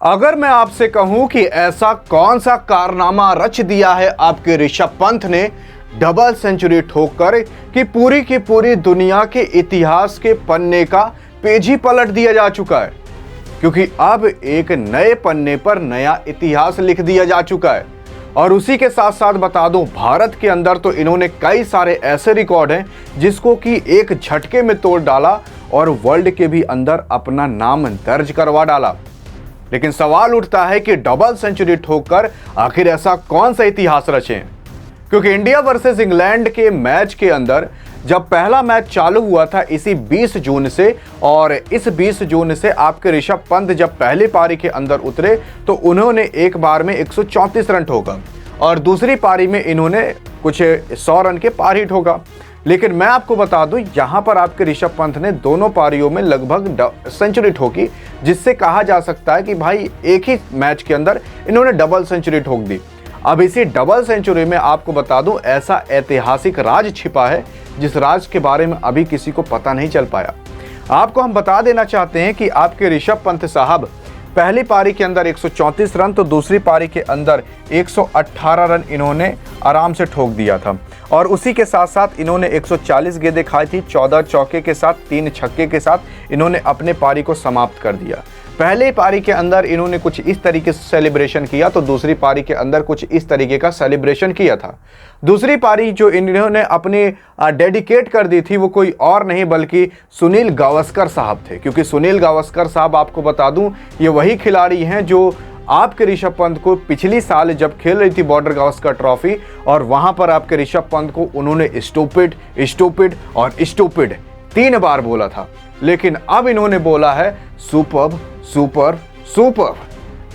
अगर मैं आपसे कहूं कि ऐसा कौन सा कारनामा रच दिया है आपके ऋषभ पंत ने डबल सेंचुरी ठोककर कि पूरी की पूरी दुनिया के इतिहास के पन्ने का पेज ही पलट दिया जा चुका है, क्योंकि अब एक नए पन्ने पर नया इतिहास लिख दिया जा चुका है। और उसी के साथ साथ बता दूं, भारत के अंदर तो इन्होंने कई सारे ऐसे रिकॉर्ड हैं जिसको कि एक झटके में तोड़ डाला और वर्ल्ड के भी अंदर अपना नाम दर्ज करवा डाला। लेकिन सवाल उठता है कि डबल सेंचुरी ठोककर आखिर ऐसा कौन सा इतिहास रचे? क्योंकि इंडिया वर्सेस इंग्लैंड के मैच के अंदर जब पहला मैच चालू हुआ था इसी 20 जून से, और इस 20 जून से आपके ऋषभ पंत जब पहली पारी के अंदर उतरे तो उन्होंने एक बार में 134 रन ठोका और दूसरी पारी में इन्होंने कुछ 100 रन के पार ही ठोका। लेकिन मैं आपको बता दूं, यहां पर आपके ऋषभ पंत ने दोनों पारियों में लगभग सेंचुरी ठोकी, जिससे कहा जा सकता है कि भाई एक ही मैच के अंदर इन्होंने डबल सेंचुरी ठोक दी। अब इसी डबल सेंचुरी में आपको बता दूं, ऐसा ऐतिहासिक राज छिपा है जिस राज के बारे में अभी किसी को पता नहीं चल पाया। आपको हम बता देना चाहते हैं कि आपके ऋषभ पंत साहब पहली पारी के अंदर 134 रन तो दूसरी पारी के अंदर 118 रन इन्होंने आराम से ठोक दिया था। और उसी के साथ साथ इन्होंने 140 गेंदें खाई थी, 14 चौके के साथ 3 छक्के के साथ इन्होंने अपने पारी को समाप्त कर दिया। पहले पारी के अंदर इन्होंने कुछ इस तरीके से सेलिब्रेशन किया तो दूसरी पारी के अंदर कुछ इस तरीके का सेलिब्रेशन किया था। दूसरी पारी जो इन्होंने अपनी डेडिकेट कर दी थी वो कोई और नहीं बल्कि सुनील गावस्कर साहब थे, क्योंकि सुनील गावस्कर साहब आपको बता दूं ये वही खिलाड़ी हैं जो आपके ऋषभ पंत को पिछली साल जब खेल रही थी बॉर्डर गावस्कर ट्रॉफी, और वहां पर आपके ऋषभ पंत को उन्होंने स्टूपिड स्टूपिड और स्टूपिड 3 बार बोला था। लेकिन अब इन्होंने बोला है सुपर्ब सुपर सुपर,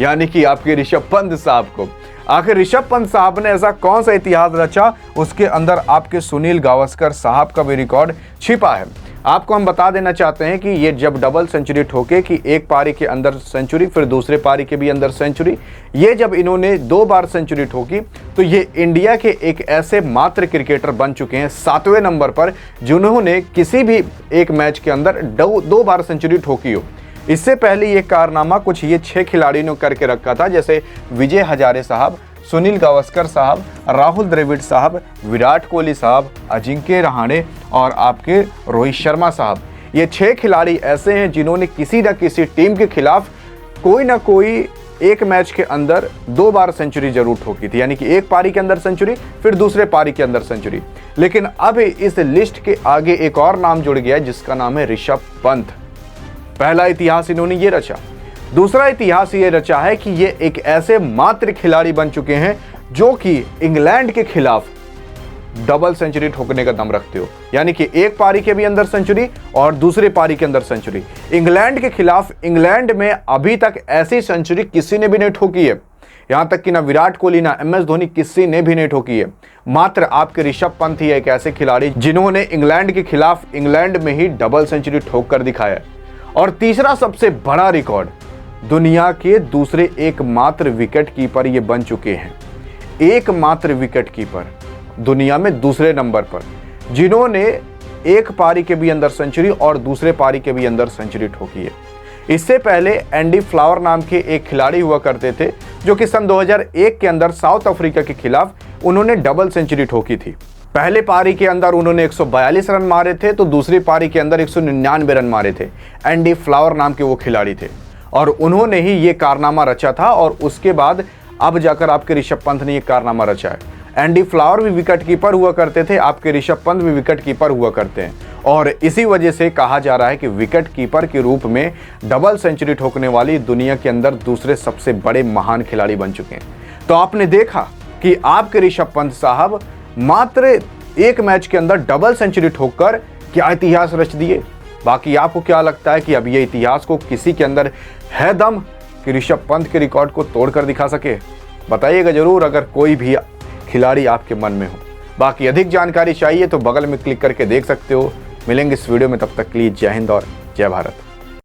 यानी कि आपके ऋषभ पंत साहब को। आखिर ऋषभ पंत साहब ने ऐसा कौन सा इतिहास रचा, उसके अंदर आपके सुनील गावस्कर साहब का भी रिकॉर्ड छिपा है। आपको हम बता देना चाहते हैं कि ये जब डबल सेंचुरी ठोके कि एक पारी के अंदर सेंचुरी फिर दूसरे पारी के भी अंदर सेंचुरी, ये जब इन्होंने 2 बार सेंचुरी ठोकी तो ये इंडिया के एक ऐसे मात्र क्रिकेटर बन चुके हैं 7वें नंबर पर जिन्होंने किसी भी एक मैच के अंदर 2 बार सेंचुरी ठोकी हो। इससे पहले ये कारनामा कुछ ये 6 खिलाड़ियों ने करके रखा था, जैसे विजय हजारे साहब, सुनील गावस्कर साहब, राहुल द्रविड़ साहब, विराट कोहली साहब, अजिंक्य रहाणे और आपके रोहित शर्मा साहब। ये 6 खिलाड़ी ऐसे हैं जिन्होंने किसी न किसी टीम के खिलाफ कोई ना कोई एक मैच के अंदर 2 बार सेंचुरी जरूर ठोकी थी, यानी कि एक पारी के अंदर सेंचुरी फिर दूसरे पारी के अंदर सेंचुरी। लेकिन अब इस लिस्ट के आगे एक और नाम जुड़ गया है जिसका नाम है ऋषभ पंत। पहला इतिहास इन्होंने ये रचा। दूसरा इतिहास ये रचा है कि ये एक ऐसे मात्र खिलाड़ी बन चुके हैं जो कि इंग्लैंड के खिलाफ डबल सेंचुरी ठोकने का दम रखते हो, यानी कि एक पारी के भी अंदर सेंचुरी और दूसरे पारी के अंदर सेंचुरी। इंग्लैंड के खिलाफ इंग्लैंड में अभी तक ऐसी सेंचुरी किसी ने भी नहीं ठोकी है, यहां तक कि ना विराट कोहली ना MS धोनी किसी ने भी नहीं ठोकी है। मात्र आपके ऋषभ पंत ही एक ऐसे खिलाड़ी जिन्होंने इंग्लैंड के खिलाफ इंग्लैंड में ही डबल सेंचुरी ठोक कर दिखाया। और तीसरा सबसे बड़ा रिकॉर्ड, दुनिया के दूसरे एकमात्र विकेट कीपर ये बन चुके हैं, एकमात्र विकेट कीपर दुनिया में दूसरे नंबर पर जिन्होंने एक पारी के भी अंदर सेंचुरी और दूसरे पारी के भी अंदर सेंचुरी ठोकी है। इससे पहले एंडी फ्लावर नाम के एक खिलाड़ी हुआ करते थे जो कि सन 2001 के अंदर साउथ अफ्रीका के खिलाफ उन्होंने डबल सेंचुरी ठोकी थी। पहले पारी के अंदर उन्होंने 142 रन मारे थे तो दूसरी पारी के अंदर 199 रन मारे थे। एंडी फ्लावर नाम के वो खिलाड़ी थे और उन्होंने ही ये कारनामा रचा था, और उसके बाद अब जाकर आपके ऋषभ पंत ने ये कारनामा रचा है। एंडी फ्लावर भी विकेट कीपर हुआ करते थे, आपके ऋषभ पंत भी विकेट कीपर हुआ करते हैं, और इसी वजह से कहा जा रहा है कि विकेट कीपर के रूप में डबल सेंचुरी ठोकने वाली दुनिया के अंदर दूसरे सबसे बड़े महान खिलाड़ी बन चुके हैं। तो आपने देखा कि आपके ऋषभ पंत साहब मात्र एक मैच के अंदर डबल सेंचुरी ठोककर क्या इतिहास रच दिए। बाकी आपको क्या लगता है कि अब ये इतिहास को किसी के अंदर है दम कि ऋषभ पंत के रिकॉर्ड को तोड़कर दिखा सके? बताइएगा जरूर अगर कोई भी खिलाड़ी आपके मन में हो। बाकी अधिक जानकारी चाहिए तो बगल में क्लिक करके देख सकते हो। मिलेंगे इस वीडियो में, तब तक के लिए जय हिंद और जय भारत।